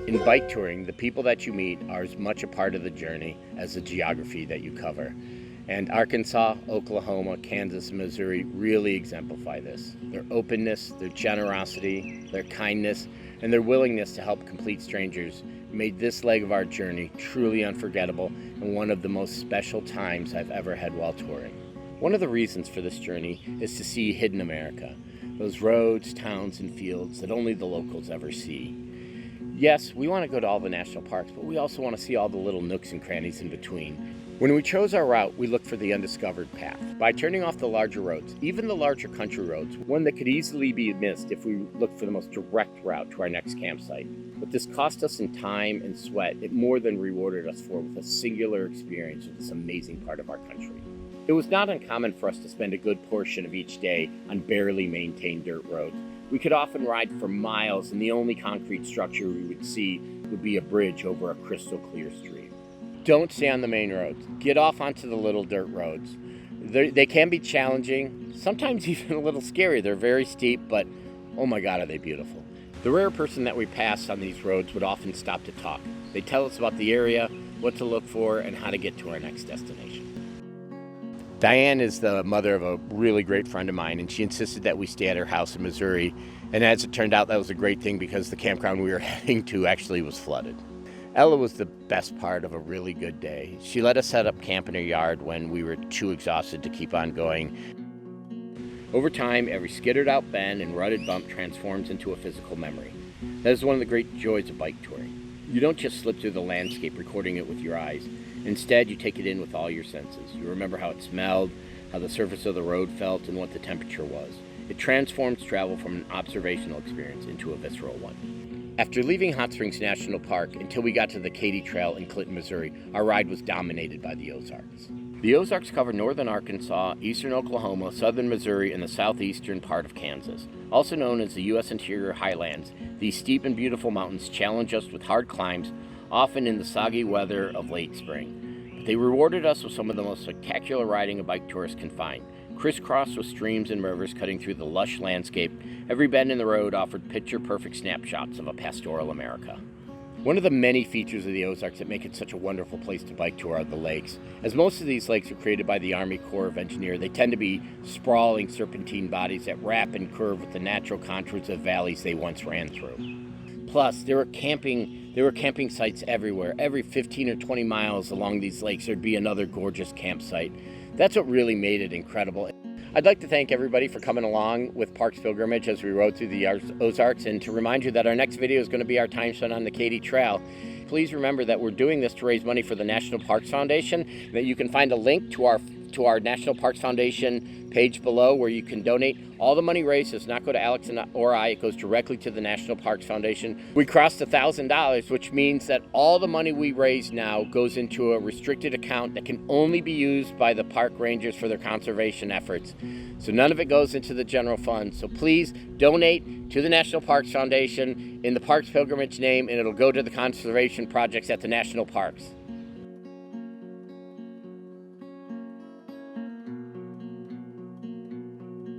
In bike touring, the people that you meet are as much a part of the journey as the geography that you cover. And Arkansas, Oklahoma, Kansas, and Missouri really exemplify this. Their openness, their generosity, their kindness, and their willingness to help complete strangers made this leg of our journey truly unforgettable and one of the most special times I've ever had while touring. One of the reasons for this journey is to see hidden America, those roads, towns, and fields that only the locals ever see. Yes, we want to go to all the national parks, but we also want to see all the little nooks and crannies in between. When we chose our route, we looked for the undiscovered path. By turning off the larger roads, even the larger country roads, one that could easily be missed if we looked for the most direct route to our next campsite. But this cost us in time and sweat, it more than rewarded us for with a singular experience of this amazing part of our country. It was not uncommon for us to spend a good portion of each day on barely maintained dirt roads. We could often ride for miles, and the only concrete structure we would see would be a bridge over a crystal clear stream. Don't stay on the main roads. Get off onto the little dirt roads. They can be challenging, sometimes even a little scary. They're very steep, but oh my God, are they beautiful. The rare person that we passed on these roads would often stop to talk. They'd tell us about the area, what to look for, and how to get to our next destination. Diane is the mother of a really great friend of mine, and she insisted that we stay at her house in Missouri. And as it turned out, that was a great thing because the campground we were heading to actually was flooded. Ella was the best part of a really good day. She let us set up camp in her yard when we were too exhausted to keep on going. Over time, every skittered out bend and rutted bump transforms into a physical memory. That is one of the great joys of bike touring. You don't just slip through the landscape recording it with your eyes. Instead, you take it in with all your senses. You remember how it smelled, how the surface of the road felt, and what the temperature was. It transforms travel from an observational experience into a visceral one. After leaving Hot Springs National Park until we got to the Katy Trail in Clinton, Missouri, our ride was dominated by the Ozarks. The Ozarks cover northern Arkansas, eastern Oklahoma, southern Missouri, and the southeastern part of Kansas. Also known as the U.S. Interior Highlands, these steep and beautiful mountains challenge us with hard climbs, often in the soggy weather of late spring. But they rewarded us with some of the most spectacular riding a bike tourist can find. Crisscrossed with streams and rivers cutting through the lush landscape, every bend in the road offered picture-perfect snapshots of a pastoral America. One of the many features of the Ozarks that make it such a wonderful place to bike tour are the lakes. As most of these lakes were created by the Army Corps of Engineers, they tend to be sprawling serpentine bodies that wrap and curve with the natural contours of valleys they once ran through. Plus, there were camping sites everywhere. Every 15 or 20 miles along these lakes, there'd be another gorgeous campsite. That's what really made it incredible. I'd like to thank everybody for coming along with Parks Pilgrimage as we rode through the Ozarks, and to remind you that our next video is going to be our time spent on the Katy Trail. Please remember that we're doing this to raise money for the National Parks Foundation, that you can find a link to our National Parks Foundation page below where you can donate. All the money raised does not go to Alex or I, it goes directly to the National Parks Foundation. We crossed $1,000, which means that all the money we raise now goes into a restricted account that can only be used by the park rangers for their conservation efforts. So none of it goes into the general fund. So please donate to the National Parks Foundation in the Parks Pilgrimage name, and it'll go to the conservation projects at the national parks.